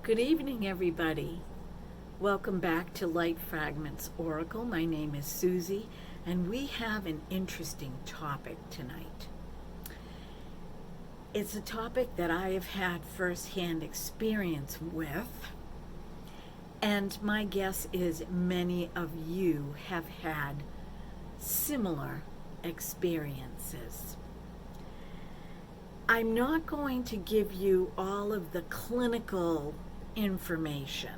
Good evening, everybody. Welcome back to Light Fragments Oracle. My name is Susie, and we have an interesting topic tonight. It's a topic that I have had firsthand experience with, and my guess is many of you have had similar experiences. I'm not going to give you all of the clinical information.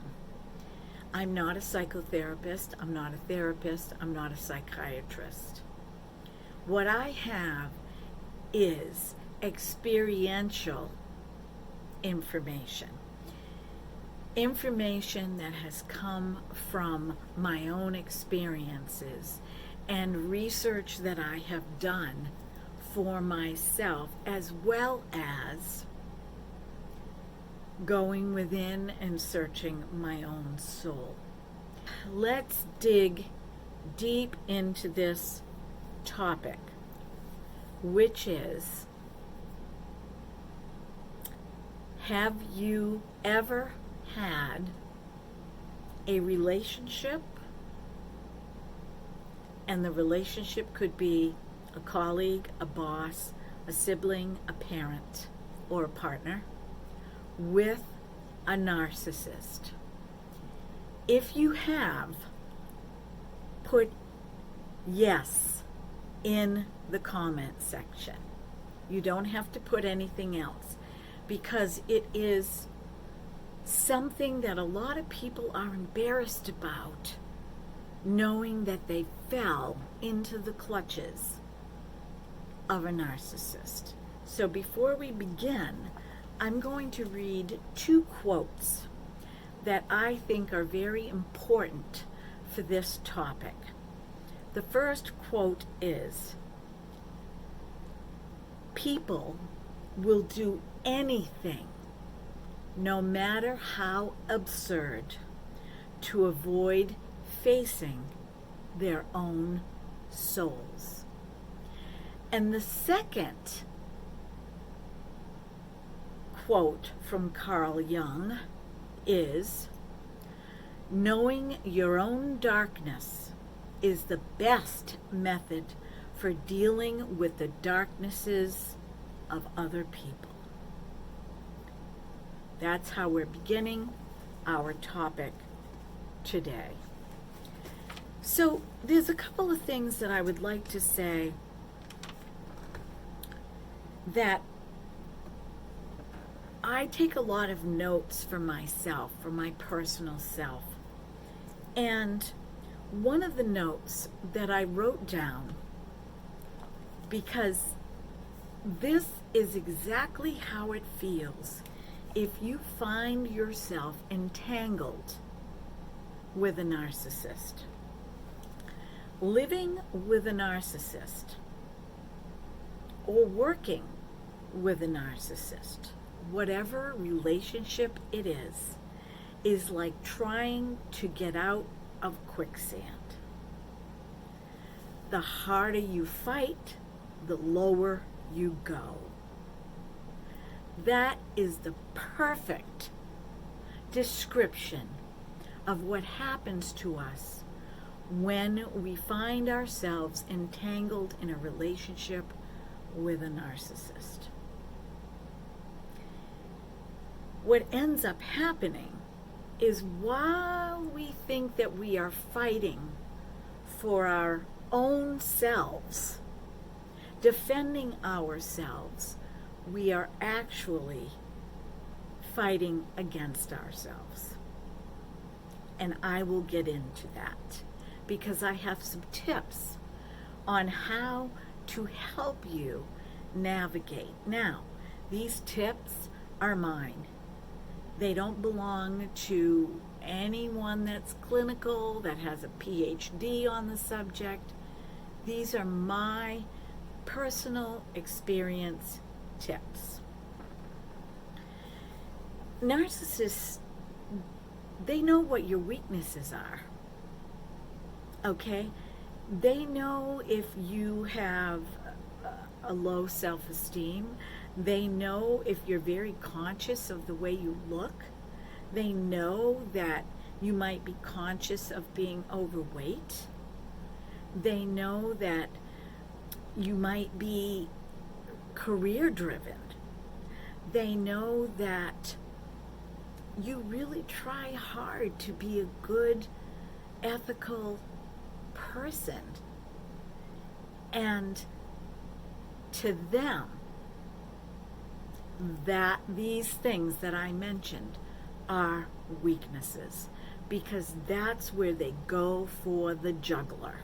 I'm not a psychotherapist, I'm not a therapist, I'm not a psychiatrist. What I have is experiential information. Information that has come from my own experiences and research that I have done for myself, as well as going within and searching my own soul. Let's dig deep into this topic, which is, have you ever had a relationship, and the relationship could be a colleague, a boss, a sibling, a parent, or a partner, with a narcissist? If you have, put yes in the comment section. You don't have to put anything else, because it is something that a lot of people are embarrassed about, knowing that they fell into the clutches of a narcissist. So before we begin, I'm going to read two quotes that I think are very important for this topic. The first quote is, "People will do anything, no matter how absurd, to avoid facing their own souls." And the second quote from Carl Jung is, "Knowing your own darkness is the best method for dealing with the darknesses of other people." That's how we're beginning our topic today. So there's a couple of things that I would like to say that I take a lot of notes for myself, for my personal self. And one of the notes that I wrote down, because this is exactly how it feels if you find yourself entangled with a narcissist. Living with a narcissist or working with a narcissist, whatever relationship it is like trying to get out of quicksand. The harder you fight, the lower you go. That is the perfect description of what happens to us when we find ourselves entangled in a relationship with a narcissist. What ends up happening is, while we think that we are fighting for our own selves, defending ourselves, we are actually fighting against ourselves. And I will get into that, because I have some tips on how to help you navigate. Now, these tips are mine. They don't belong to anyone that's clinical, that has a PhD on the subject. These are my personal experience tips. Narcissists, they know what your weaknesses are. Okay? They know if you have a low self-esteem. They know if you're very conscious of the way you look. They know that you might be conscious of being overweight. They know that you might be career driven. They know that you really try hard to be a good, ethical person. And to them, that these things that I mentioned are weaknesses, because that's where they go for the jugular.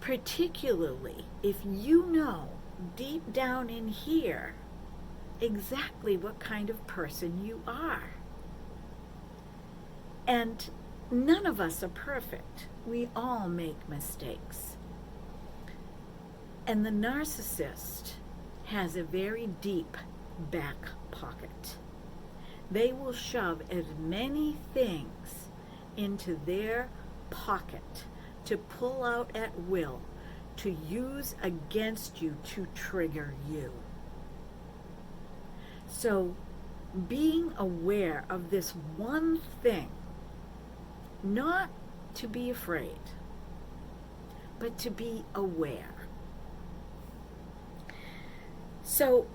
Particularly if you know deep down in here exactly what kind of person you are. And none of us are perfect. We all make mistakes. And the narcissist has a very deep back pocket. They will shove as many things into their pocket to pull out at will, to use against you, to trigger you. So being aware of this one thing, not to be afraid, but to be aware. So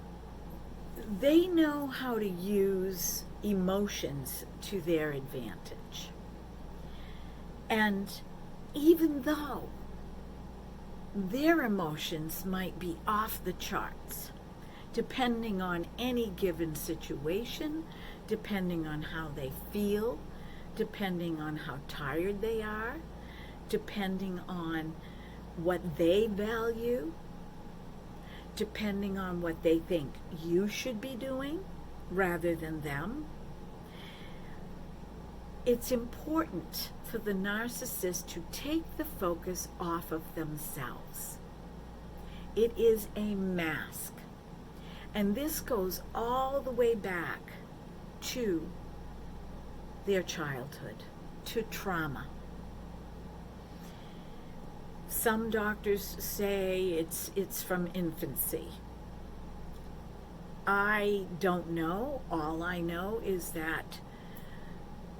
they know how to use emotions to their advantage. And even though their emotions might be off the charts, depending on any given situation, depending on how they feel, depending on how tired they are, depending on what they value, depending on what they think you should be doing rather than them. It's important for the narcissist to take the focus off of themselves. It is a mask. And this goes all the way back to their childhood, to trauma. Some doctors say it's from infancy. I don't know. All I know is that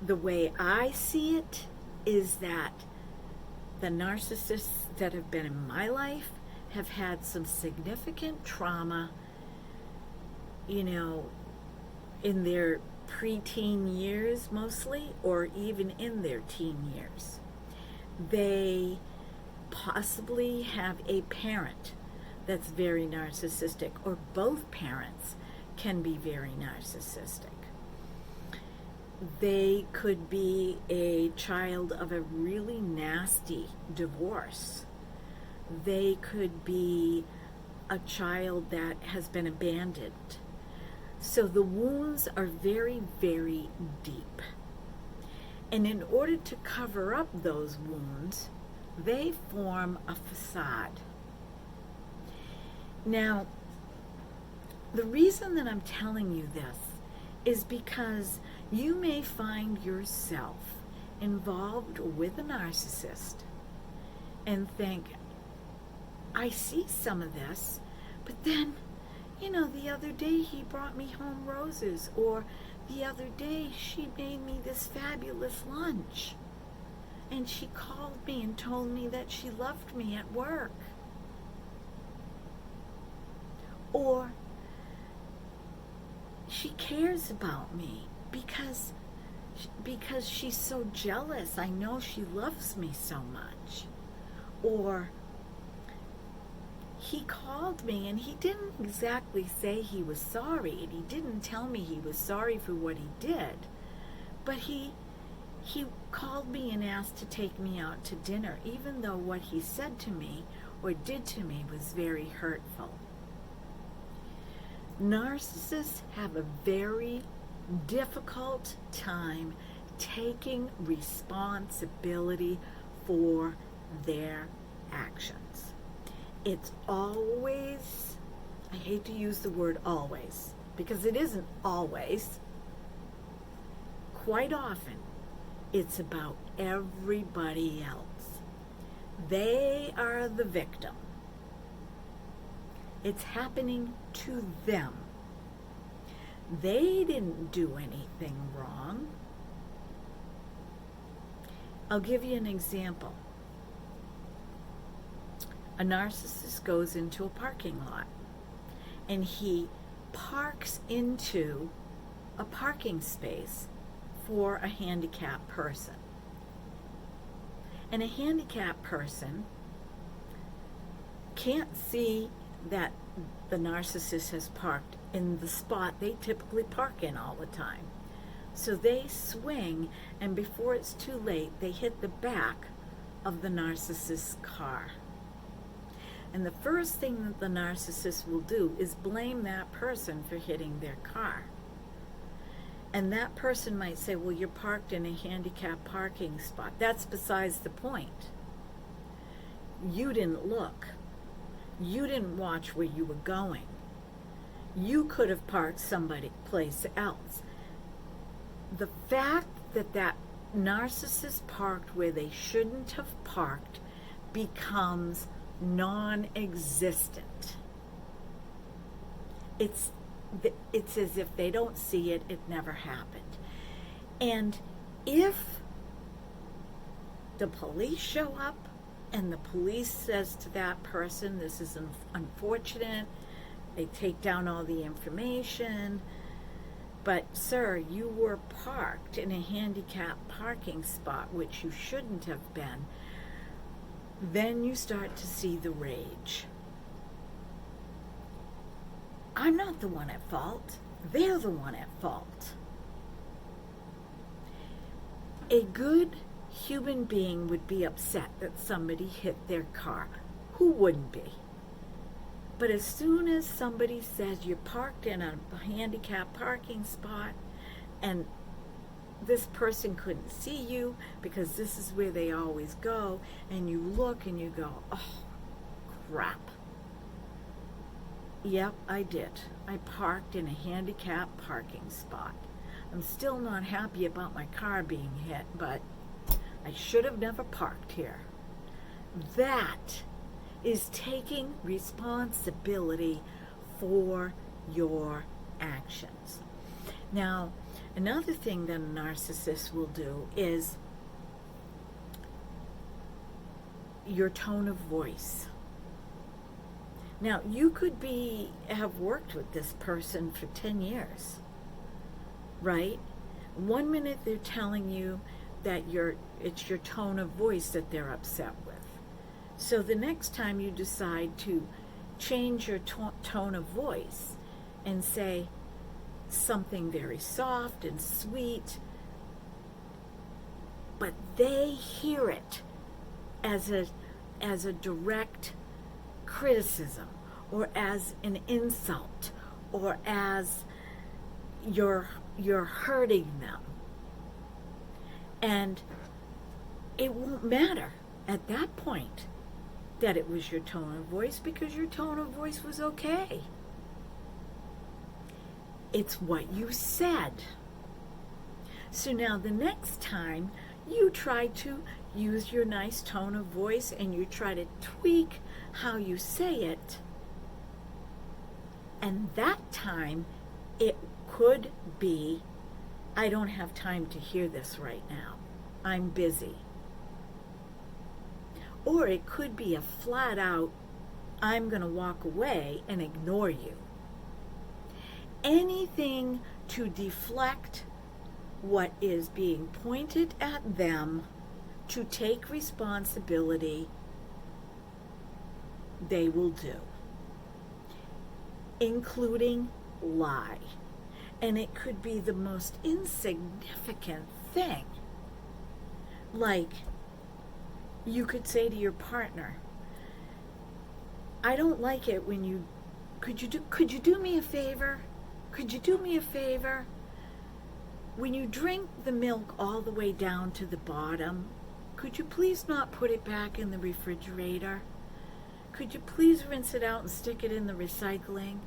the way I see it is that the narcissists that have been in my life have had some significant trauma, in their preteen years mostly, or even in their teen years. They possibly have a parent that's very narcissistic, or both parents can be very narcissistic. They could be a child of a really nasty divorce. They could be a child that has been abandoned. So the wounds are very, very deep. And in order to cover up those wounds, they form a facade. Now, the reason that I'm telling you this is because you may find yourself involved with a narcissist and think, I see some of this, but then, the other day he brought me home roses, or the other day she made me this fabulous lunch, and she called me and told me that she loved me at work. Or she cares about me because she's so jealous. I know she loves me so much. Or he called me and he didn't exactly say he was sorry, and he didn't tell me he was sorry for what he did, but he called me and asked to take me out to dinner, even though what he said to me or did to me was very hurtful. Narcissists have a very difficult time taking responsibility for their actions. It's always, I hate to use the word always, because it isn't always. Quite often, it's about everybody else. They are the victim. It's happening to them. They didn't do anything wrong. I'll give you an example. A narcissist goes into a parking lot and he parks into a parking space for a handicapped person. And a handicapped person can't see that the narcissist has parked in the spot they typically park in all the time. So they swing, and before it's too late, they hit the back of the narcissist's car. And the first thing that the narcissist will do is blame that person for hitting their car. And that person might say, well, you're parked in a handicapped parking spot. That's besides the point. You didn't look. You didn't watch where you were going. You could have parked someplace else. The fact that that narcissist parked where they shouldn't have parked becomes non-existent. It's as if they don't see it, it never happened. And if the police show up and the police says to that person, this is unfortunate, they take down all the information, but sir, you were parked in a handicapped parking spot, which you shouldn't have been, then you start to see the rage. I'm not the one at fault. They're the one at fault. A good human being would be upset that somebody hit their car. Who wouldn't be? But as soon as somebody says you're parked in a handicapped parking spot and this person couldn't see you because this is where they always go, and you look and you go, oh, crap. Yep, I did. I parked in a handicapped parking spot. I'm still not happy about my car being hit, but I should have never parked here. That is taking responsibility for your actions. Now, another thing that a narcissist will do is your tone of voice. Now, you could have worked with this person for 10 years, right? One minute they're telling you that it's your tone of voice that they're upset with. So the next time you decide to change your tone of voice and say something very soft and sweet, but they hear it as a direct criticism, or as an insult, or as you're hurting them. And it won't matter at that point that it was your tone of voice, because your tone of voice was okay. It's what you said. So now the next time you try to use your nice tone of voice and you try to tweak how you say it, and that time it could be, I don't have time to hear this right now. I'm busy. Or it could be a flat out, I'm going to walk away and ignore you. Anything to deflect what is being pointed at them, to take responsibility, they will do, including lie. And it could be the most insignificant thing. Like, you could say to your partner, I don't like it when you, could you do me a favor? Could you do me a favor? When you drink the milk all the way down to the bottom, could you please not put it back in the refrigerator? Could you please rinse it out and stick it in the recycling?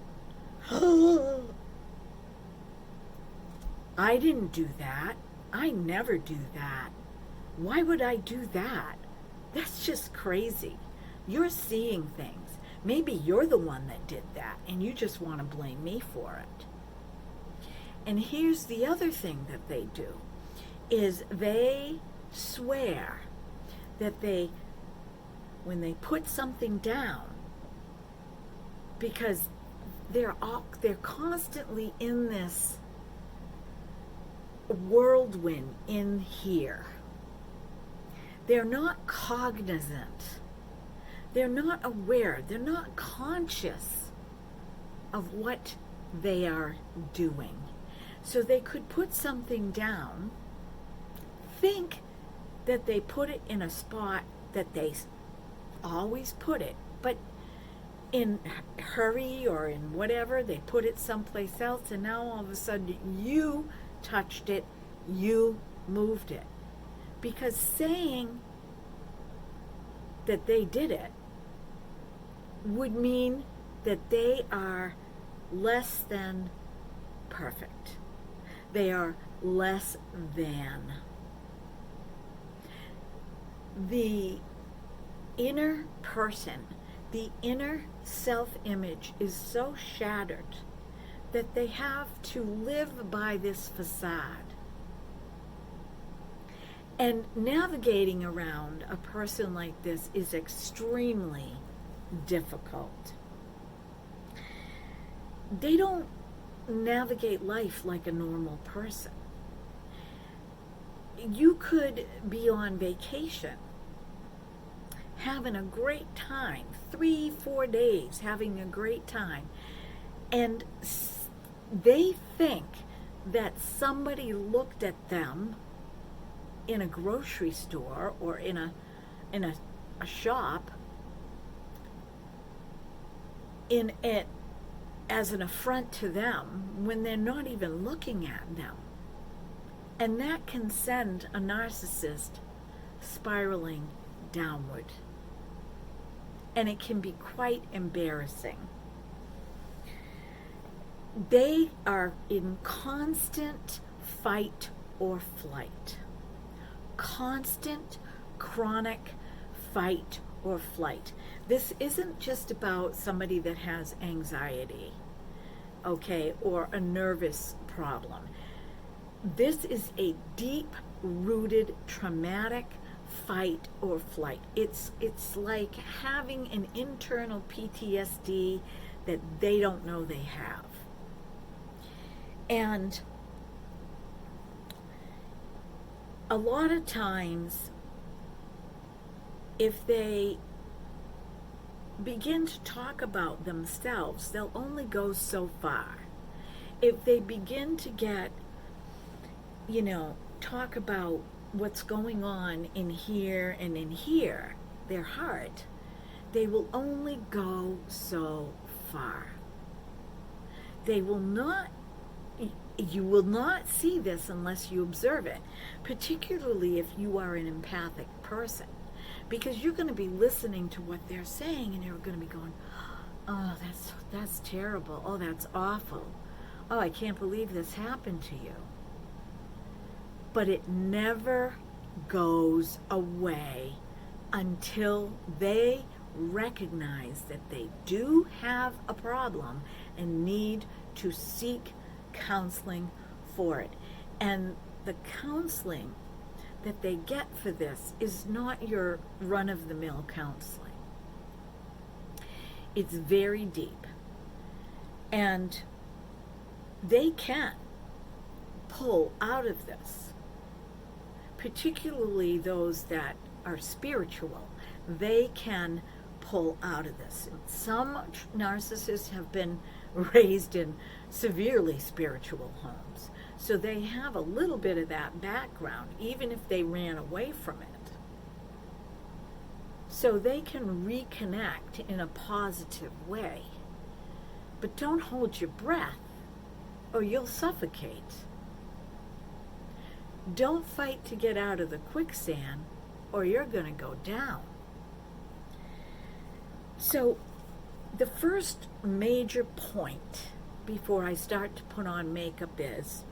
I didn't do that. I never do that. Why would I do that? That's just crazy. You're seeing things. Maybe you're the one that did that and you just want to blame me for it. And here's the other thing that they do, is they swear that when they put something down, because they're constantly in this whirlwind in here. They're not cognizant. They're not aware. They're not conscious of what they are doing. So they could put something down, think that they put it in a spot that they always put it, but in hurry or in whatever, they put it someplace else, and now all of a sudden you touched it, you moved it. Because saying that they did it would mean that they are less than perfect. They are less than. The inner person, the inner self-image is so shattered that they have to live by this facade. And navigating around a person like this is extremely difficult. They don't navigate life like a normal person. You could be on vacation, having a great time, 3-4 days having a great time, and they think that somebody looked at them in a grocery store or in a shop as an affront to them when they're not even looking at them. And that can send a narcissist spiraling downward. And it can be quite embarrassing. They are in constant fight or flight. Constant, chronic fight or flight. This isn't just about somebody that has anxiety, okay, or a nervous problem. This is a deep-rooted traumatic fight or flight. It's like having an internal PTSD that they don't know they have. And a lot of times, if they begin to talk about themselves, they'll only go so far. If they begin to get, talk about what's going on in here and in here, their heart, they will only go so far. They will not, you will not see this unless you observe it, particularly if you are an empathic person, because you're going to be listening to what they're saying and you're going to be going, oh, that's terrible. Oh, that's awful. Oh, I can't believe this happened to you. But it never goes away until they recognize that they do have a problem and need to seek counseling for it. And the counseling that they get for this is not your run-of-the-mill counseling. It's very deep. And they can pull out of this, particularly those that are spiritual. They can pull out of this. Some narcissists have been raised in severely spiritual homes, so they have a little bit of that background, even if they ran away from it. So they can reconnect in a positive way. But don't hold your breath, or you'll suffocate. Don't fight to get out of the quicksand, or you're going to go down. So the first major point before I start to put on makeup is,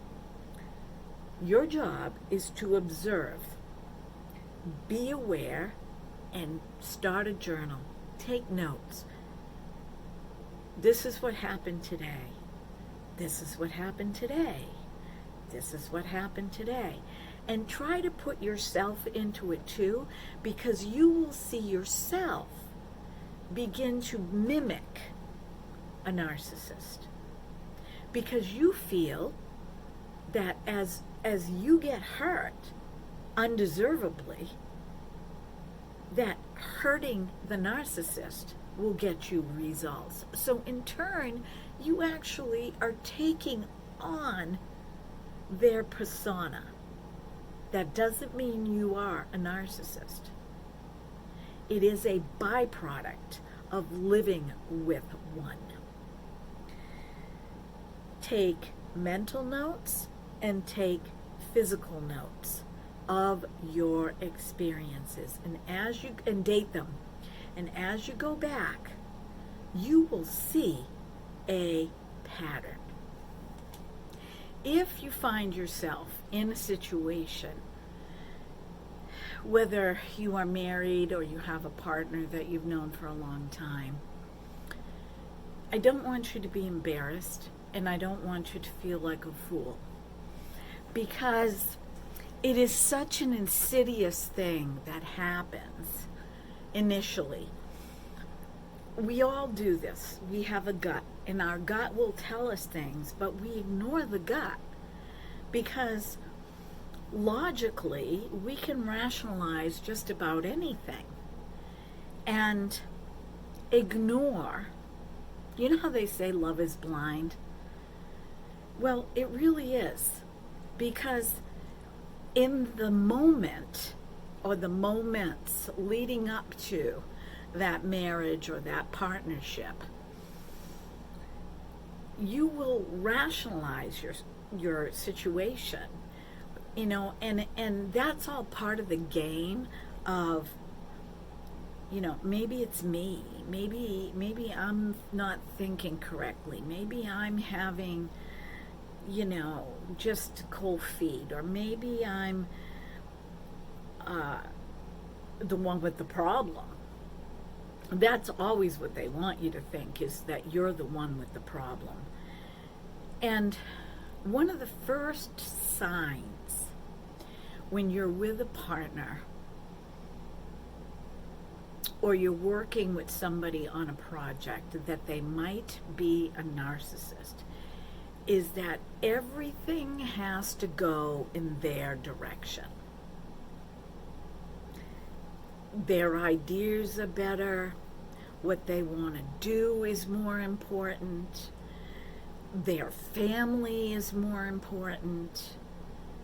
your job is to observe, be aware, and start a journal. Take notes. This is what happened today. This is what happened today. this is what happened today. And try to put yourself into it too, because you will see yourself begin to mimic a narcissist. Because you feel that as you get hurt undeservedly, that hurting the narcissist will get you results. So in turn, you actually are taking on their persona. That doesn't mean you are a narcissist. It is a byproduct of living with one. Take mental notes and take physical notes of your experiences, and date them. And as you go back, you will see a pattern. If you find yourself in a situation, whether you are married or you have a partner that you've known for a long time, I don't want you to be embarrassed, and I don't want you to feel like a fool, because it is such an insidious thing that happens initially. We all do this. We have a gut, and our gut will tell us things, but we ignore the gut because logically we can rationalize just about anything and ignore. You know how they say love is blind? Well, it really is, because in the moment or the moments leading up to that marriage or that partnership, you will rationalize your situation, and that's all part of the game of, maybe it's me, maybe I'm not thinking correctly, maybe I'm having just cold feet, or maybe I'm the one with the problem. That's always what they want you to think, is that you're the one with the problem. And one of the first signs when you're with a partner or you're working with somebody on a project that they might be a narcissist is that everything has to go in their direction. Their ideas are better. What they want to do is more important. Their family is more important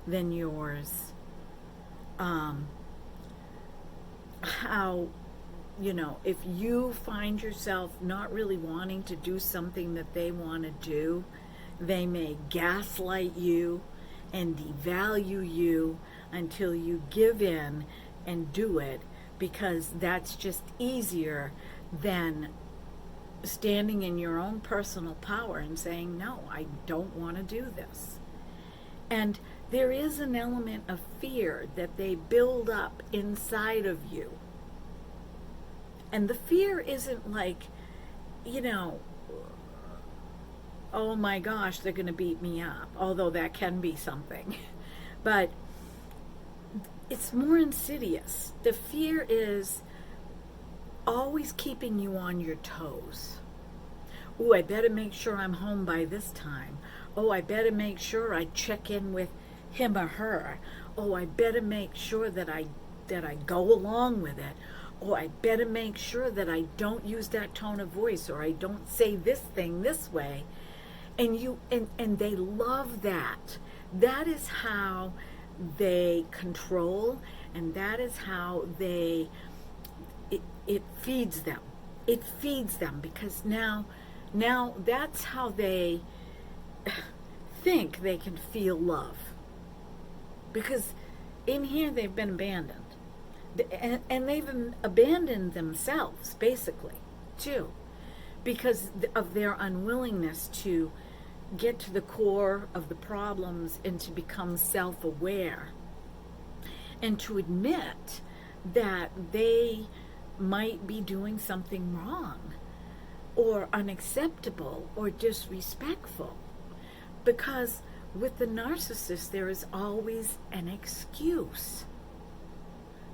than yours. If you find yourself not really wanting to do something that they want to do, they may gaslight you and devalue you until you give in and do it, because that's just easier than standing in your own personal power and saying, no, I don't want to do this. And there is an element of fear that they build up inside of you. And the fear isn't like, oh my gosh, they're going to beat me up, although that can be something. But it's more insidious. The fear is always keeping you on your toes. Oh, I better make sure I'm home by this time. Oh, I better make sure I check in with him or her. Oh, I better make sure that I go along with it. Oh, I better make sure that I don't use that tone of voice, or I don't say this thing this way. And they love that. That is how they control, and that is how it feeds them. It feeds them, because now that's how they think they can feel love. Because in here they've been abandoned. And they've abandoned themselves, basically, too, because of their unwillingness to get to the core of the problems and to become self-aware and to admit that they might be doing something wrong or unacceptable or disrespectful. Because With the narcissist, there is always an excuse.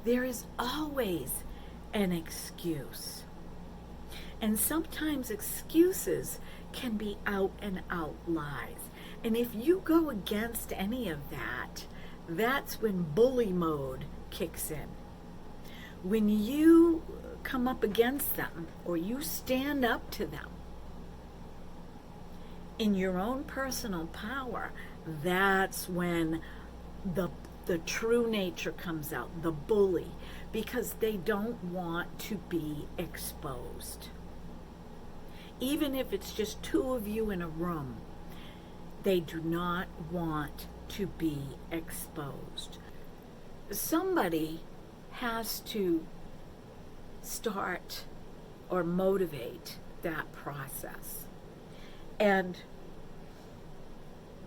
There is always an excuse. And sometimes excuses can be out and out lies. And if you go against any of that, that's when bully mode kicks in. When you come up against them or you stand up to them in your own personal power, that's when the true nature comes out, the bully, because they don't want to be exposed. Even if it's just two of you in a room, they do not want to be exposed. Somebody has to start or motivate that process. And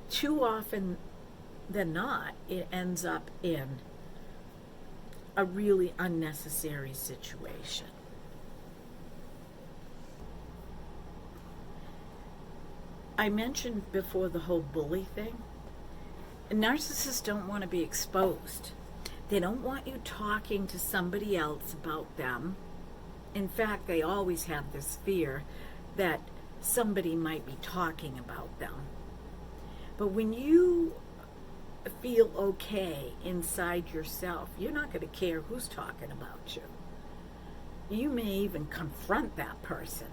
too often than not, it ends up in a really unnecessary situation. I mentioned before the whole bully thing. Narcissists don't want to be exposed. They don't want you talking to somebody else about them. In fact, they always have this fear that somebody might be talking about them. But when you feel okay inside yourself, you're not going to care who's talking about you. You may even confront that person,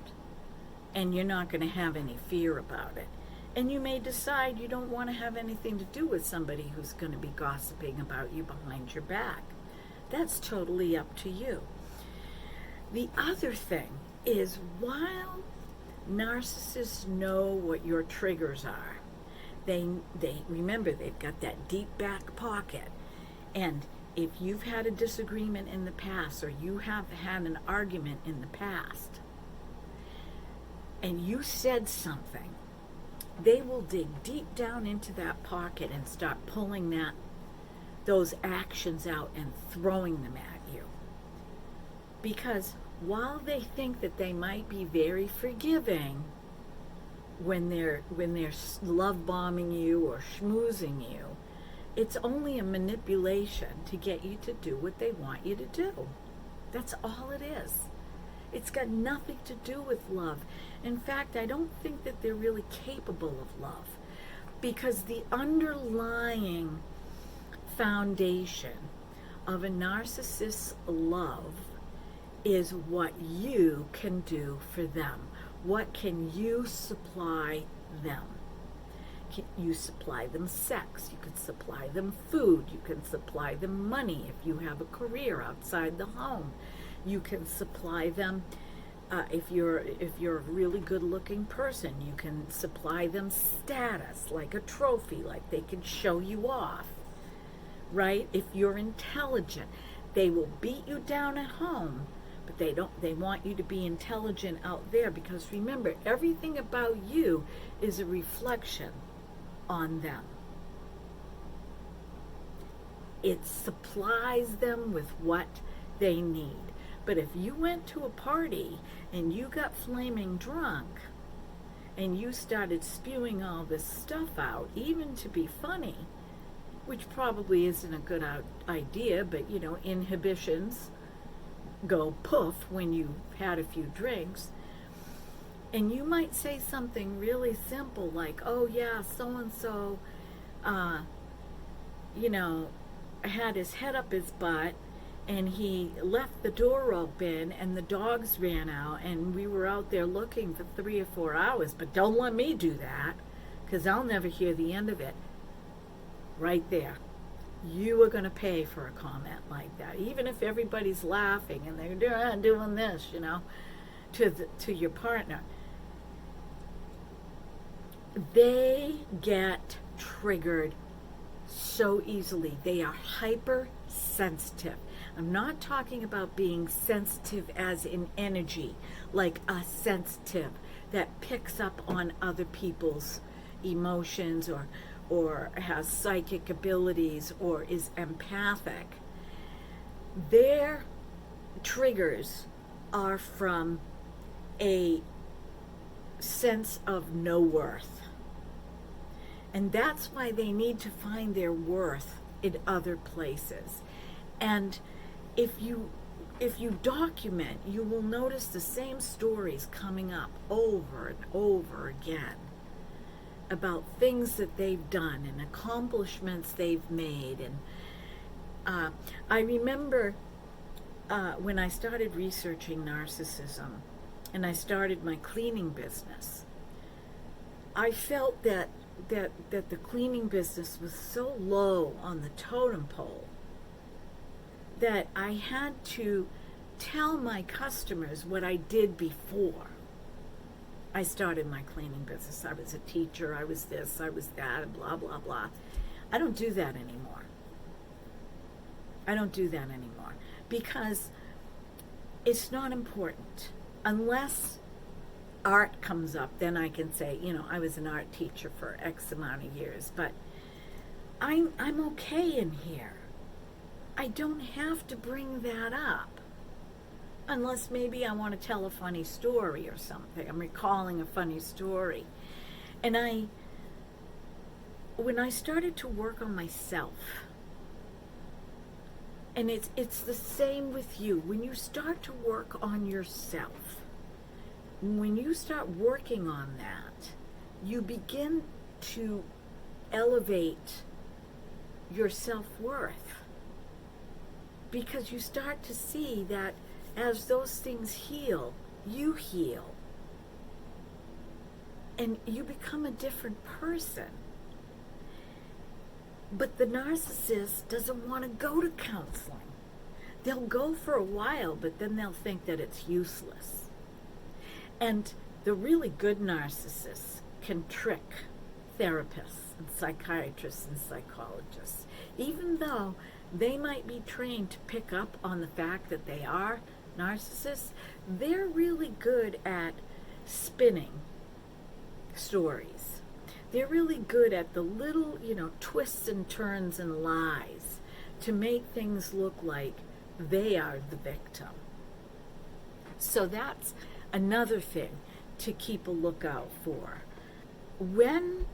and you're not going to have any fear about it. And you may decide you don't want to have anything to do with somebody who's going to be gossiping about you behind your back. That's totally up to you. The other thing is, while narcissists know what your triggers are, they remember they've got that deep back pocket. And if you've had a disagreement in the past, or you have had an argument in the past, and you said something, they will dig deep down into that pocket and start pulling those actions out and throwing them at you. Because while they think that they might be very forgiving when they're love bombing you or schmoozing you, it's only a manipulation to get you to do what they want you to do. That's all it is. It's got nothing to do with love. In fact, I don't think that they're really capable of love, because the underlying foundation of a narcissist's love is what you can do for them. What can you supply them? You supply them sex, you can supply them food, you can supply them money if you have a career outside the home. You can supply them, if you're a really good looking person, you can supply them status, like a trophy, like they can show you off, right? If you're intelligent, they will beat you down at home, but they want you to be intelligent out there, because remember, everything about you is a reflection on them. It supplies them with what they need. But if you went to a party and you got flaming drunk and you started spewing all this stuff out, even to be funny, which probably isn't a good idea, but inhibitions go poof when you've had a few drinks, and you might say something really simple like, oh yeah, so-and-so had his head up his butt and he left the door open and the dogs ran out and we were out there looking for 3 or 4 hours, but don't let me do that, because I'll never hear the end of it. Right there, you are going to pay for a comment like that, even if everybody's laughing and they're doing this, to your partner. They get triggered so easily. They are hypersensitive. I'm not talking about being sensitive as in energy, like a sensitive that picks up on other people's emotions or has psychic abilities or is empathic. Their triggers are from a sense of no worth. And that's why they need to find their worth in other places. And if you document, you will notice the same stories coming up over and over again about things that they've done and accomplishments they've made. And I remember when I started researching narcissism and I started my cleaning business, I felt that the cleaning business was so low on the totem pole that I had to tell my customers what I did before I started my cleaning business. I was a teacher, I was this, I was that, and blah, blah, blah. I don't do that anymore. I don't do that anymore because it's not important. Unless art comes up, then I can say, you know, I was an art teacher for X amount of years, but I'm okay in here. I don't have to bring that up unless maybe I want to tell a funny story or something. I'm recalling a funny story. And when I started to work on myself, and it's the same with you, when you start to work on yourself, when you start working on that, you begin to elevate your self-worth. Because you start to see that as those things heal, you heal. And you become a different person. But the narcissist doesn't want to go to counseling. They'll go for a while, but then they'll think that it's useless. And the really good narcissists can trick therapists and psychiatrists and psychologists, even though they might be trained to pick up on the fact that they are narcissists. They're really good at spinning stories. They're really good at the little, twists and turns and lies to make things look like they are the victim. So that's another thing to keep a lookout for. When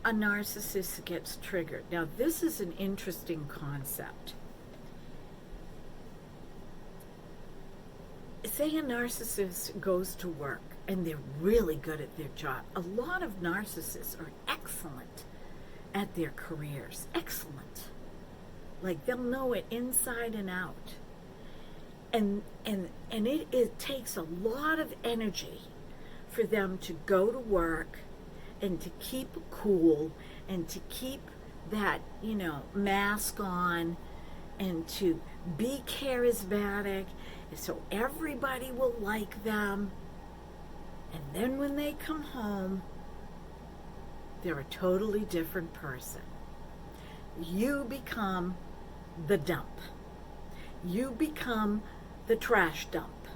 a narcissist gets triggered, now this is an interesting concept. Say a narcissist goes to work and they're really good at their job. A lot of narcissists are excellent at their careers. Excellent. Like they'll know it inside and out. And it takes a lot of energy for them to go to work and to keep cool and to keep that, mask on and to be charismatic so everybody will like them. And then when they come home, they're a totally different person. You become the dump. You become the trash dump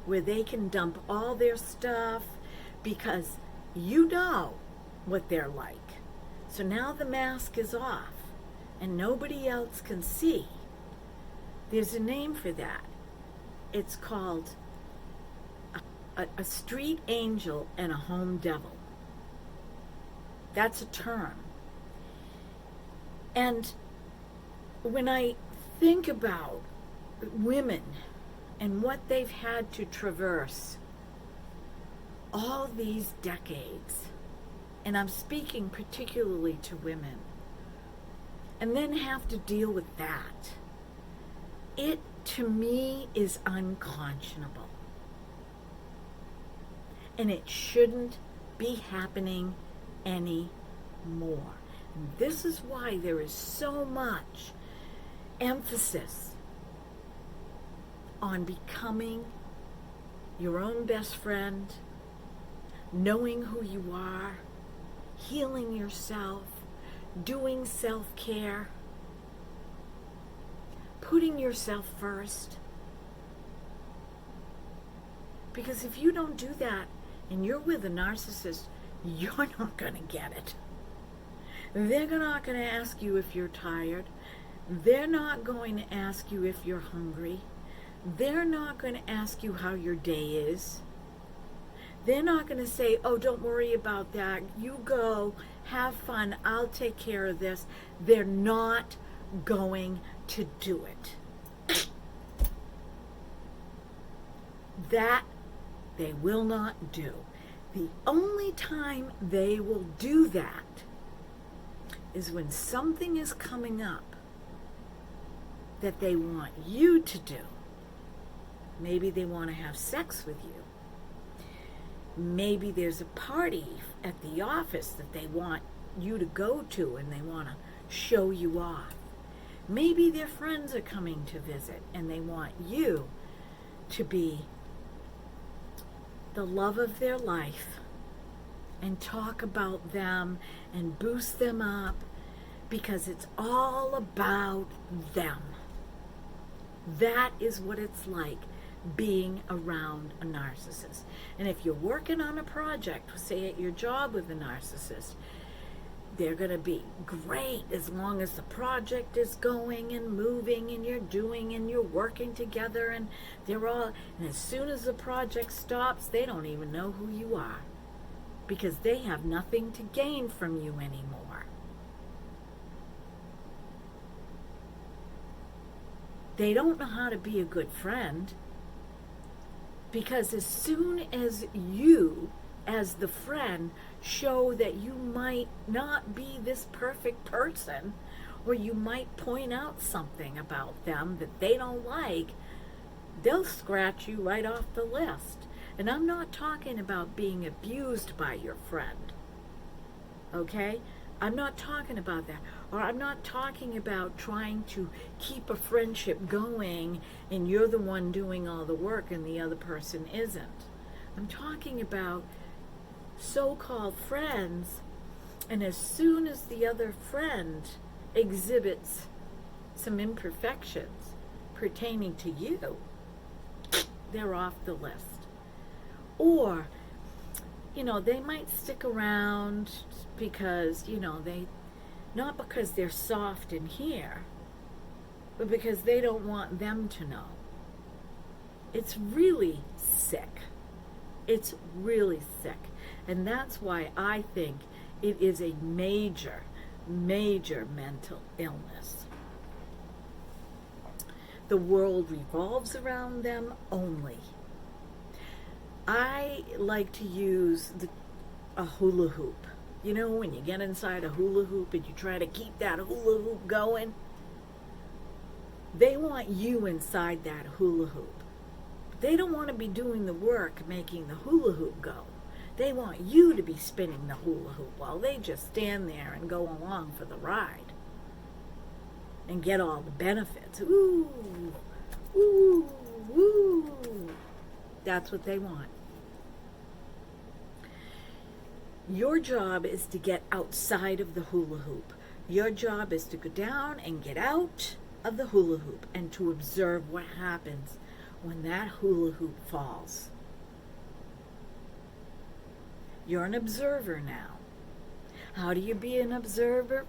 where they can dump all their stuff because you know what they're like. So now the mask is off and nobody else can see. There's a name for that. It's called a street angel and a home devil. That's a term. And when I think about women and what they've had to traverse all these decades, and I'm speaking particularly to women, and then have to deal with that, it to me is unconscionable. And it shouldn't be happening anymore. And this is why there is so much emphasis on becoming your own best friend, knowing who you are, healing yourself, doing self-care, putting yourself first. Because if you don't do that and you're with a narcissist, you're not going to get it. They're not going to ask you if you're tired. They're not going to ask you if you're hungry. They're not going to ask you how your day is. They're not going to say, oh, don't worry about that. You go have fun, I'll take care of this. They're not going to do it. That they will not do. The only time they will do that is when something is coming up that they want you to do. Maybe they want to have sex with you. Maybe there's a party at the office that they want you to go to and they want to show you off. Maybe their friends are coming to visit and they want you to be the love of their life and talk about them and boost them up because it's all about them. That is what it's like being around a narcissist. And if you're working on a project, say at your job with a narcissist, they're going to be great as long as the project is going and moving and you're doing and you're working together and and as soon as the project stops, they don't even know who you are because they have nothing to gain from you anymore. They don't know how to be a good friend because as soon as you, as the friend, show that you might not be this perfect person, or you might point out something about them that they don't like, they'll scratch you right off the list. And I'm not talking about being abused by your friend, okay? I'm not talking about that. Or I'm not talking about trying to keep a friendship going and you're the one doing all the work and the other person isn't. I'm talking about so-called friends, and as soon as the other friend exhibits some imperfections pertaining to you, they're off the list. Or, they might stick around because, not because they're soft in here, but because they don't want them to know. It's really sick. It's really sick. And that's why I think it is a major, major mental illness. The world revolves around them only. I like to use a hula hoop. When you get inside a hula hoop and you try to keep that hula hoop going, they want you inside that hula hoop. They don't want to be doing the work making the hula hoop go. They want you to be spinning the hula hoop while they just stand there and go along for the ride and get all the benefits. Ooh, ooh, ooh. That's what they want. Your job is to get outside of the hula hoop. Your job is to go down and get out of the hula hoop and to observe what happens when that hula hoop falls. You're an observer now. How do you be an observer?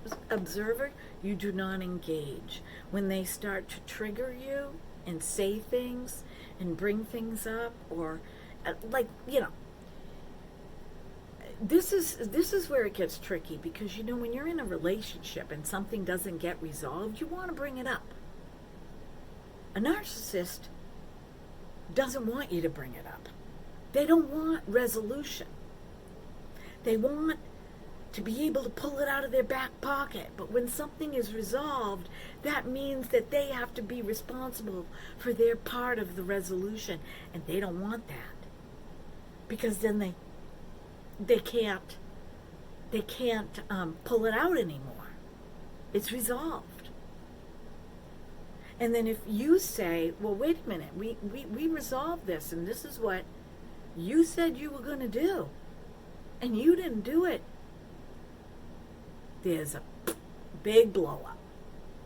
You do not engage. When they start to trigger you and say things and bring things up, or this is where it gets tricky, because when you're in a relationship and something doesn't get resolved, you want to bring it up. A narcissist doesn't want you to bring it up. They don't want resolution. They want to be able to pull it out of their back pocket. But when something is resolved, that means that they have to be responsible for their part of the resolution. And they don't want that. Because then they can't pull it out anymore. It's resolved. And then if you say, well, wait a minute, we resolved this, and this is what you said you were going to do, and you didn't do it, there's a big blow up.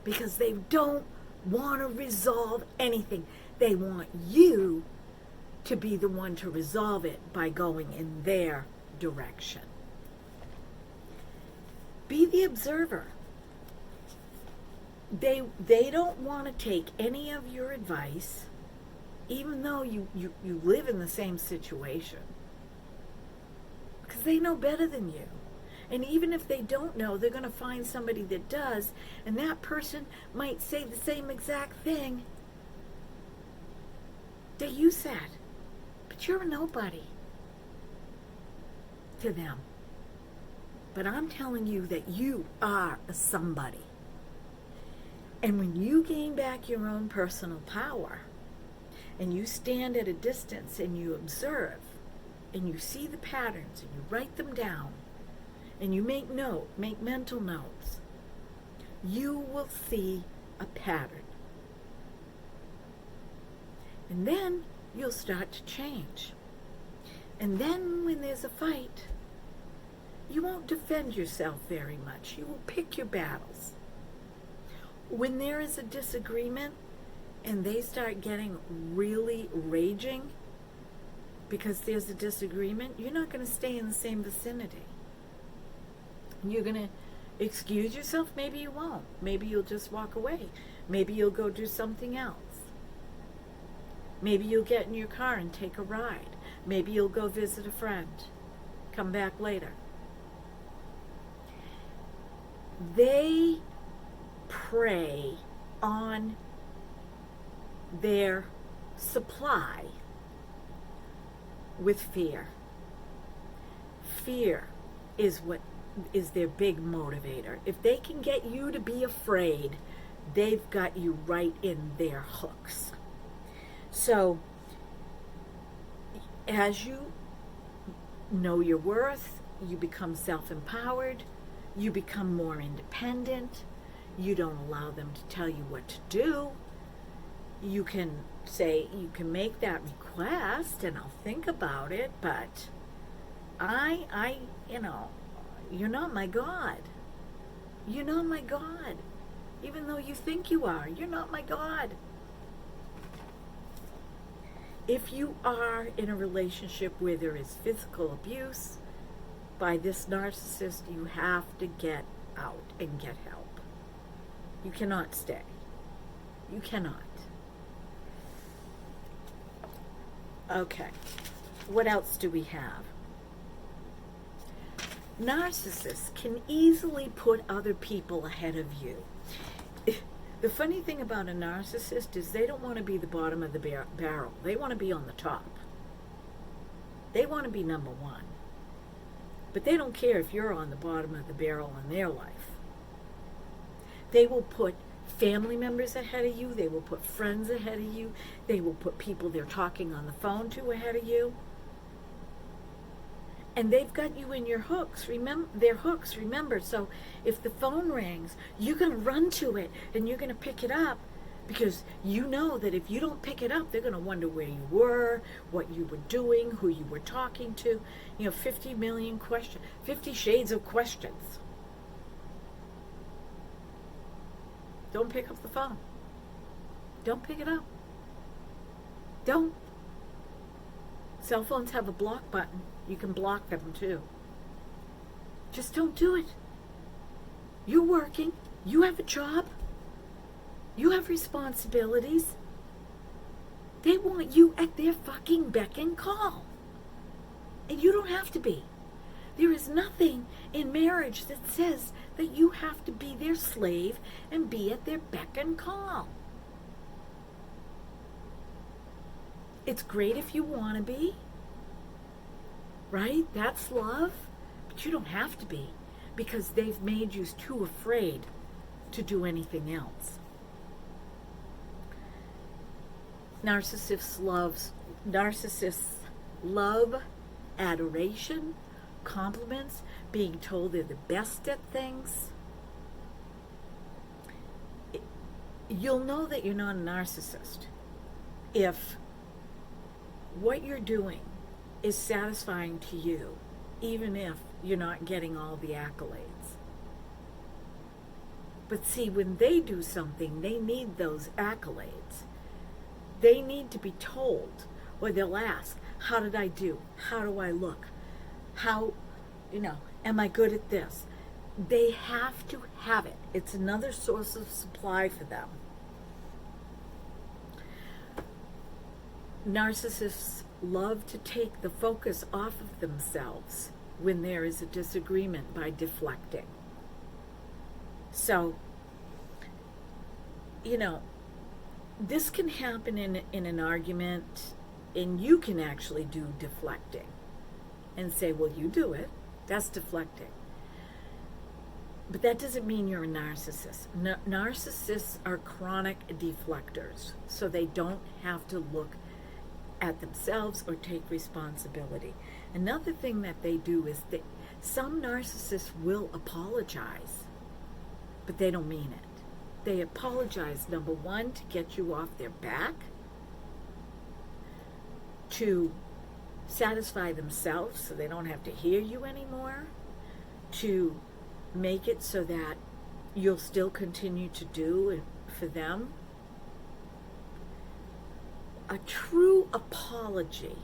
Because they don't want to resolve anything. They want you to be the one to resolve it by going in their direction. Be the observer. They don't want to take any of your advice, even though you live in the same situation, because they know better than you. And even if they don't know, they're going to find somebody that does, and that person might say the same exact thing that you said. But you're a nobody to them. But I'm telling you that you are a somebody. And when you gain back your own personal power, and you stand at a distance and you observe, and you see the patterns, and you write them down, and you make mental notes, you will see a pattern. And then you'll start to change. And then when there's a fight, you won't defend yourself very much. You will pick your battles. When there is a disagreement and they start getting really raging because there's a disagreement, you're not going to stay in the same vicinity. You're going to excuse yourself. Maybe you won't. Maybe you'll just walk away. Maybe you'll go do something else. Maybe you'll get in your car and take a ride. Maybe you'll go visit a friend. Come back later. They prey on their supply with fear. Fear is what is their big motivator. If they can get you to be afraid, they've got you right in their hooks. So, as you know your worth, you become self-empowered, you become more independent, you don't allow them to tell you what to do. You can say, you can make that request and I'll think about it, but you're not my God. You're not my God. Even though you think you are, you're not my God. If you are in a relationship where there is physical abuse by this narcissist, you have to get out and get help. You cannot stay. You cannot. Okay. What else do we have? Narcissists can easily put other people ahead of you. The funny thing about a narcissist is they don't want to be the bottom of the barrel. They want to be on the top. They want to be number one. But they don't care if you're on the bottom of the barrel in their life. They will put family members ahead of you. They will put friends ahead of you. They will put people they're talking on the phone to ahead of you. And they've got you in your hooks. Remember, their hooks, remember. So if the phone rings, you're going to run to it and you're going to pick it up because you know that if you don't pick it up, they're going to wonder where you were, what you were doing, who you were talking to. 50 million questions, 50 shades of questions. Don't pick up the phone. Don't pick it up. Don't. Cell phones have a block button. You can block them too. Just don't do it. You're working. You have a job. You have responsibilities. They want you at their fucking beck and call. And you don't have to be. There is nothing in marriage that says that you have to be their slave and be at their beck and call. It's great if you want to be. Right? That's love. But you don't have to be because they've made you too afraid to do anything else. Narcissists love adoration, compliments, being told they're the best at things. You'll know that you're not a narcissist if what you're doing is satisfying to you, even if you're not getting all the accolades. But see, when they do something, they need those accolades. They need to be told, or they'll ask, how did I do? How do I look? How, am I good at this? They have to have it. It's another source of supply for them. Narcissists love to take the focus off of themselves when there is a disagreement by deflecting. So, this can happen in an argument, and you can actually do deflecting and say, well, you do it. That's deflecting. But that doesn't mean you're a narcissist. Narcissists are chronic deflectors, so they don't have to look at themselves or take responsibility. Another thing that they do is that some narcissists will apologize, but they don't mean it. They apologize, number one, to get you off their back, to satisfy themselves so they don't have to hear you anymore, to make it so that you'll still continue to do it for them. A true apology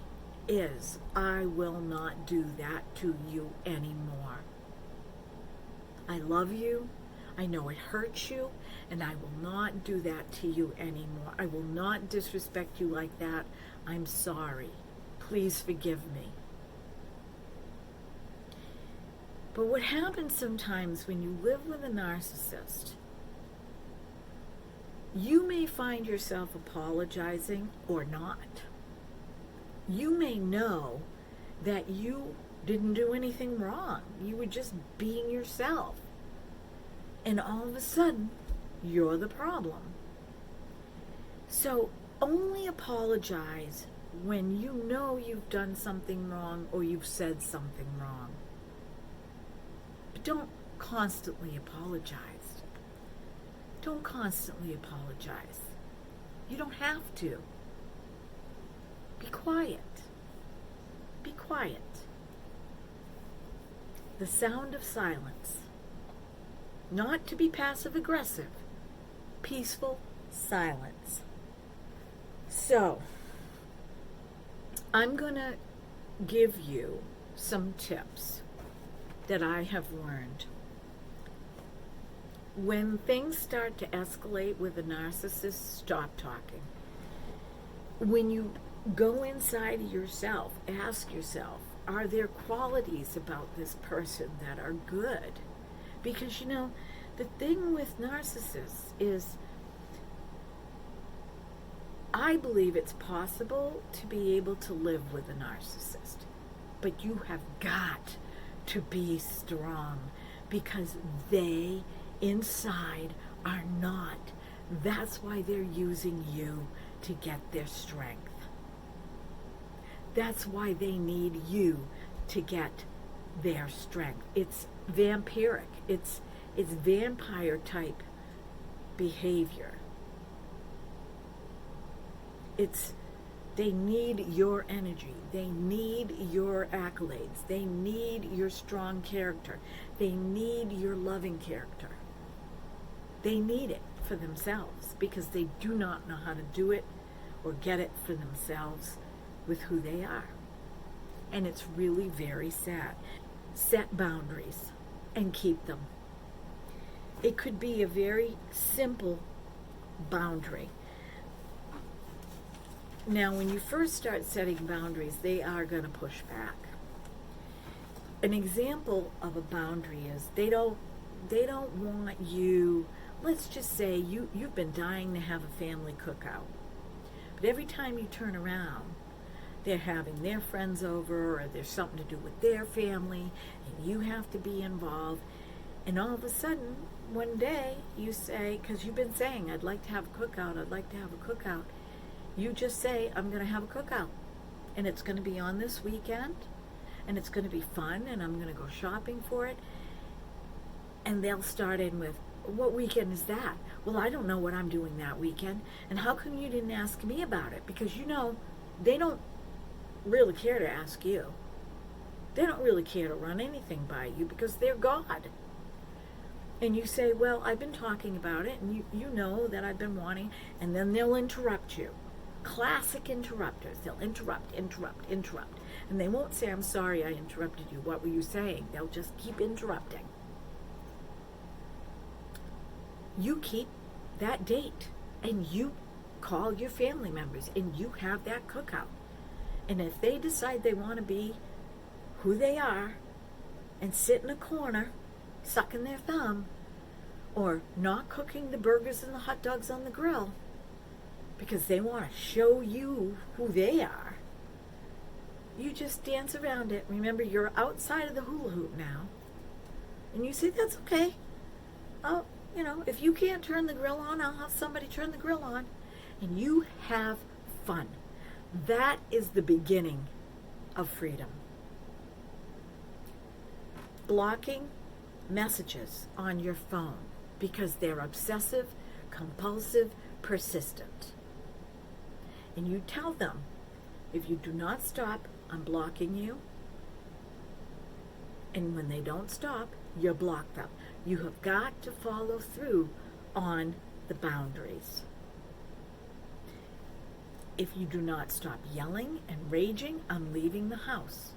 is, I will not do that to you anymore. I love you. I know it hurts you, and I will not do that to you anymore. I will not disrespect you like that. I'm sorry. Please forgive me. But what happens sometimes when you live with a narcissist, you may find yourself apologizing or not. You may know that you didn't do anything wrong. You were just being yourself. And all of a sudden, you're the problem. So only apologize when you know you've done something wrong or you've said something wrong. But don't constantly apologize. Don't constantly apologize. You don't have to. Be quiet. Be quiet. The sound of silence. Not to be passive aggressive. Peaceful silence. So, I'm going to give you some tips that I have learned. When things start to escalate with a narcissist, stop talking. When you go inside of yourself, ask yourself, are there qualities about this person that are good? Because, the thing with narcissists is, I believe it's possible to be able to live with a narcissist. But you have got to be strong, because they inside are not. That's why they're using you to get their strength. That's why they need you to get their strength. It's vampiric. It's vampire type behavior. They need your energy. They need your accolades. They need your strong character. They need your loving character. They need it for themselves because they do not know how to do it or get it for themselves with who they are. And it's really very sad. Set boundaries and keep them. It could be a very simple boundary. Now, when you first start setting boundaries, they are going to push back. An example of a boundary is they don't want you. Let's just say you've been dying to have a family cookout, but every time you turn around, they're having their friends over, or there's something to do with their family, and you have to be involved. And all of a sudden, one day, you say, because you've been saying, I'd like to have a cookout, I'd like to have a cookout. You just say, I'm going to have a cookout. And it's going to be on this weekend, and it's going to be fun, and I'm going to go shopping for it. And they'll start in with, what weekend is that? Well, I don't know what I'm doing that weekend. And how come you didn't ask me about it? Because, they don't really care to ask you. They don't really care to run anything by you because they're God. And you say, well, I've been talking about it, and you know that I've been wanting, and then they'll interrupt you. Classic interrupters. They'll interrupt. And they won't say, I'm sorry I interrupted you. What were you saying? They'll just keep interrupting. You keep that date, and you call your family members, and you have that cookout. And if they decide they want to be who they are, and sit in a corner sucking their thumb, or not cooking the burgers and the hot dogs on the grill because they want to show you who they are, you just dance around it. Remember, you're outside of the hula hoop now. And you say, that's okay. Oh, if you can't turn the grill on, I'll have somebody turn the grill on. And you have fun. That is the beginning of freedom. Blocking messages on your phone because they're obsessive, compulsive, persistent. And you tell them, if you do not stop, I'm blocking you. And when they don't stop, you block them. You have got to follow through on the boundaries. If you do not stop yelling and raging, I'm leaving the house.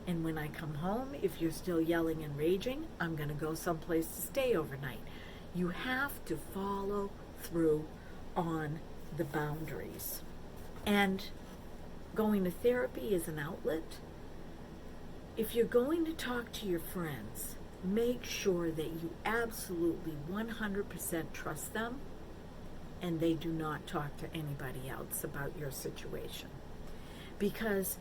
And when I come home, if you're still yelling and raging, I'm going to go someplace to stay overnight. You have to follow through on the boundaries. And going to therapy is an outlet. If you're going to talk to your friends, make sure that you absolutely 100% trust them and they do not talk to anybody else about your situation. Because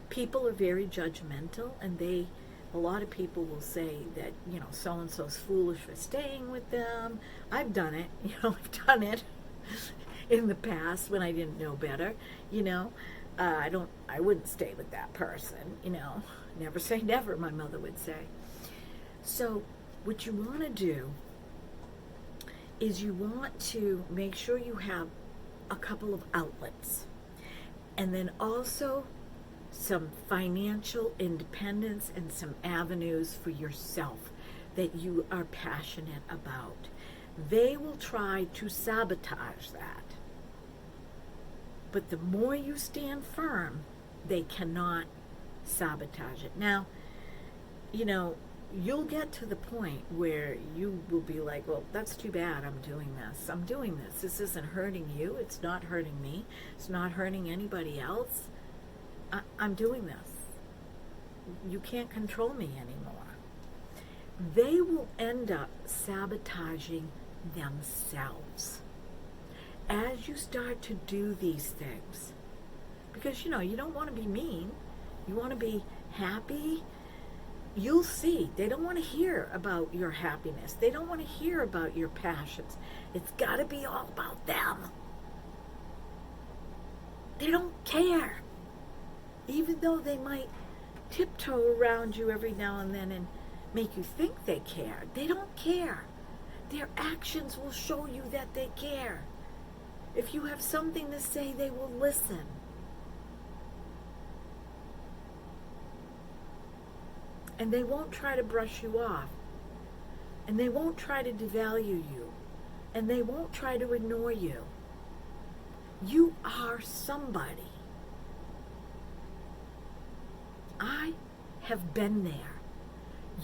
people are very judgmental, and a lot of people will say that, so-and-so's foolish for staying with them. I've done it, I've done it in the past when I didn't know better, I wouldn't stay with that person, never say never, my mother would say. So what you want to do is you want to make sure you have a couple of outlets, and then also some financial independence and some avenues for yourself that you are passionate about. They will try to sabotage that. But the more you stand firm, they cannot sabotage it. Now, you'll get to the point where you will be like, well, that's too bad, I'm doing this. This isn't hurting you. It's not hurting me. It's not hurting anybody else. I'm doing this. You can't control me anymore. They will end up sabotaging themselves as you start to do these things. Because, you don't want to be mean. You want to be happy. You'll see. They don't want to hear about your happiness. They don't want to hear about your passions. It's got to be all about them. They don't care. Even though they might tiptoe around you every now and then and make you think they care, they don't care. Their actions will show you that they care. If you have something to say, they will listen. And they won't try to brush you off. And they won't try to devalue you. And they won't try to ignore you. You are somebody. I have been there.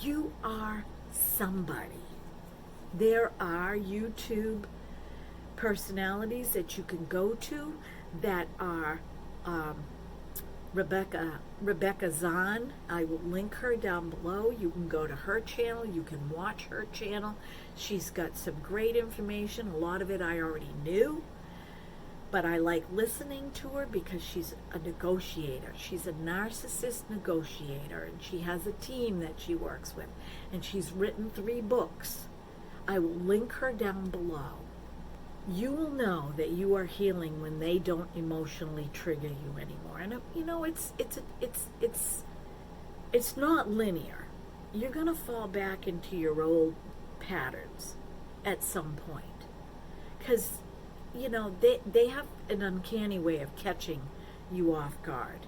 You are somebody. There are YouTube personalities that you can go to that are Rebecca Zahn. I will link her down below. You can go to her channel. You can watch her channel. She's got some great information. A lot of it I already knew. But I like listening to her because she's a negotiator. She's a narcissist negotiator, and she has a team that she works with. And she's written 3 books. I will link her down below. You will know that you are healing when they don't emotionally trigger you anymore. And it's not linear. You're gonna fall back into your old patterns at some point, because they have an uncanny way of catching you off guard.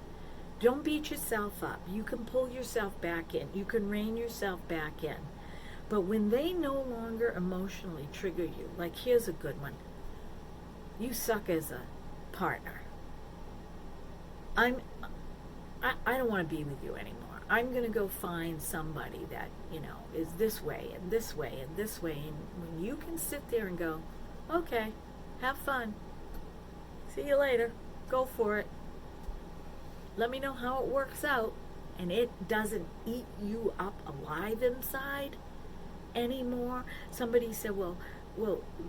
Don't beat yourself up. You can pull yourself back in. You can rein yourself back in. But when they no longer emotionally trigger you, like here's a good one. You suck as a partner. I don't want to be with you anymore. I'm going to go find somebody that, is this way and this way and this way. And when you can sit there and go, okay, have fun. See you later. Go for it. Let me know how it works out. and it doesn't eat you up alive inside anymore. Somebody said, well,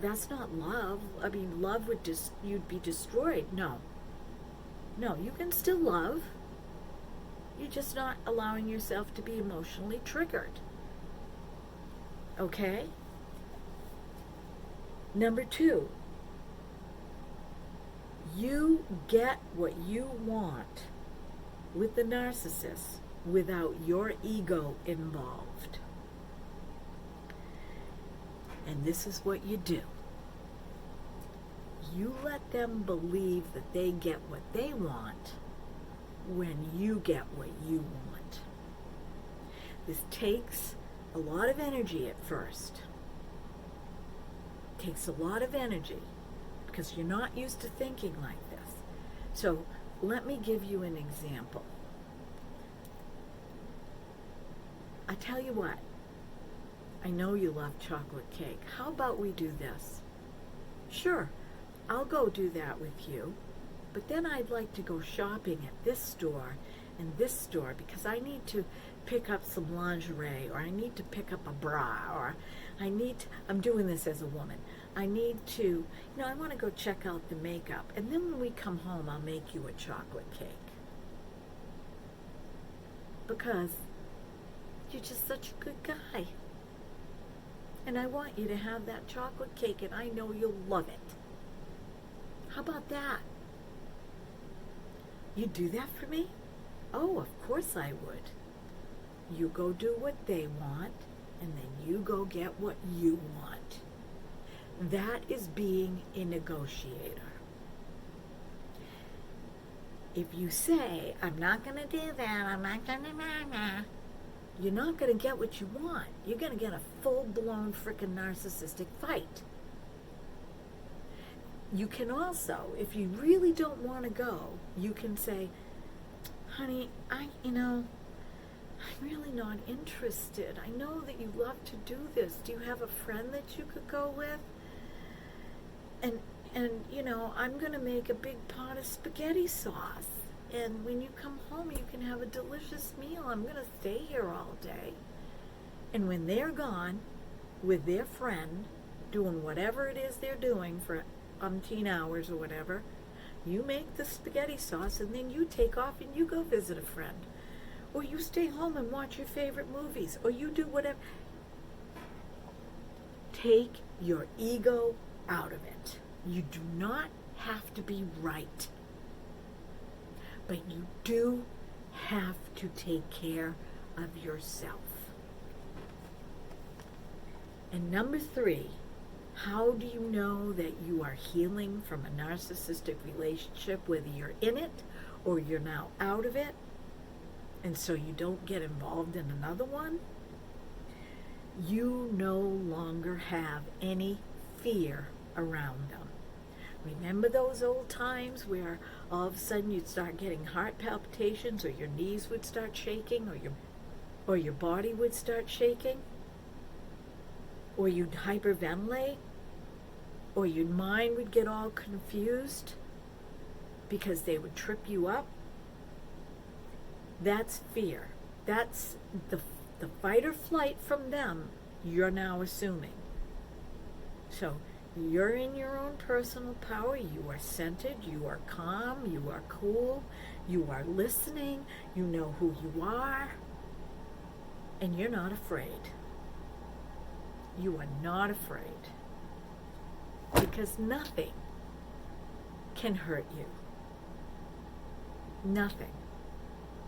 that's not love. I mean, love would just, you'd be destroyed. No, you can still love. You're just not allowing yourself to be emotionally triggered. Okay? Number 2, you get what you want with the narcissist without your ego involved. And this is what you do. You let them believe that they get what they want when you get what you want. This takes a lot of energy at first. It takes a lot of energy because you're not used to thinking like this. So let me give you an example. I tell you what, I know you love chocolate cake. How about we do this? Sure, I'll go do that with you, but then I'd like to go shopping at this store and this store because I need to pick up some lingerie, or I need to pick up a bra, or I'm doing this as a woman. I need to, I want to go check out the makeup. And then when we come home, I'll make you a chocolate cake. Because you're just such a good guy. And I want you to have that chocolate cake, and I know you'll love it. How about that? You do that for me? Oh, of course I would. You go do what they want, and then you go get what you want. That is being a negotiator. If you say, I'm not going to do that, I'm not going to, you're not going to get what you want. You're going to get a full-blown frickin' narcissistic fight. You can also, if you really don't want to go, you can say, honey, I'm really not interested. I know that you love to do this. Do you have a friend that you could go with? And I'm going to make a big pot of spaghetti sauce. And when you come home, you can have a delicious meal. I'm going to stay here all day. And when they're gone with their friend, doing whatever it is they're doing for umpteen hours or whatever, you make the spaghetti sauce, and then you take off and you go visit a friend. Or you stay home and watch your favorite movies. Or you do whatever. Take your ego out of it. You do not have to be right. But you do have to take care of yourself. And number 3, how do you know that you are healing from a narcissistic relationship, whether you're in it or you're now out of it, and so you don't get involved in another one? You no longer have any fear around them. Remember those old times where all of a sudden you'd start getting heart palpitations, or your knees would start shaking, or your body would start shaking, or you'd hyperventilate, or your mind would get all confused because they would trip you up? That's fear. That's the fight or flight from them you're now assuming. So you're in your own personal power. You are centered. You are calm. You are cool. You are listening. You know who you are. And you're not afraid. You are not afraid. Because nothing can hurt you. Nothing.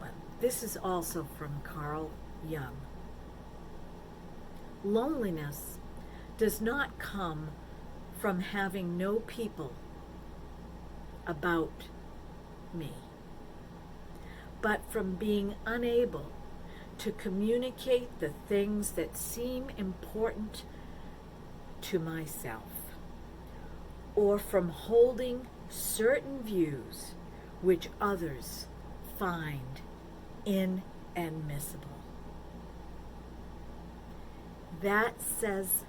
But this is also from Carl Jung. Loneliness does not come from having no people about me, but from being unable to communicate the things that seem important to myself, or from holding certain views which others find inadmissible. That says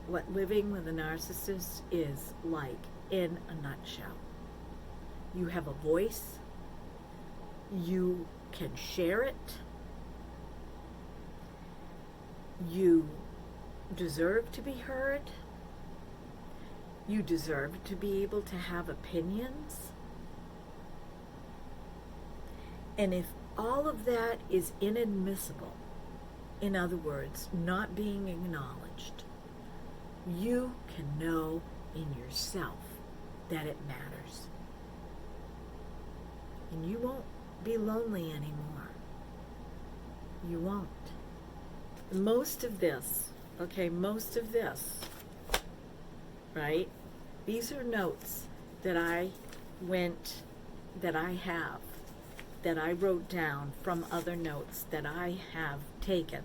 what living with a narcissist is like in a nutshell. You have a voice. You can share it. You deserve to be heard. You deserve to be able to have opinions. And if all of that is inadmissible, in other words, not being acknowledged, you can know in yourself that it matters. And you won't be lonely anymore. You won't. Most of this, right? These are notes that I have, that I wrote down from other notes that I have taken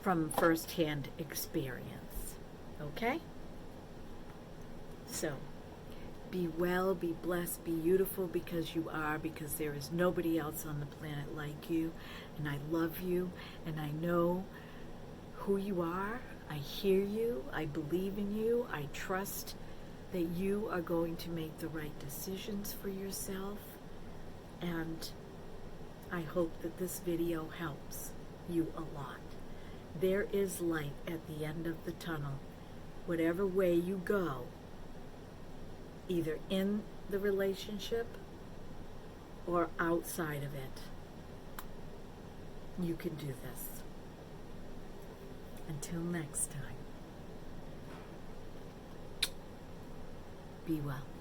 from firsthand experience. Okay? So, be well, be blessed, be beautiful, because you are, because there is nobody else on the planet like you. And I love you, and I know who you are. I hear you. I believe in you. I trust that you are going to make the right decisions for yourself. And I hope that this video helps you a lot. There is light at the end of the tunnel. Whatever way you go, either in the relationship or outside of it, you can do this. Until next time, be well.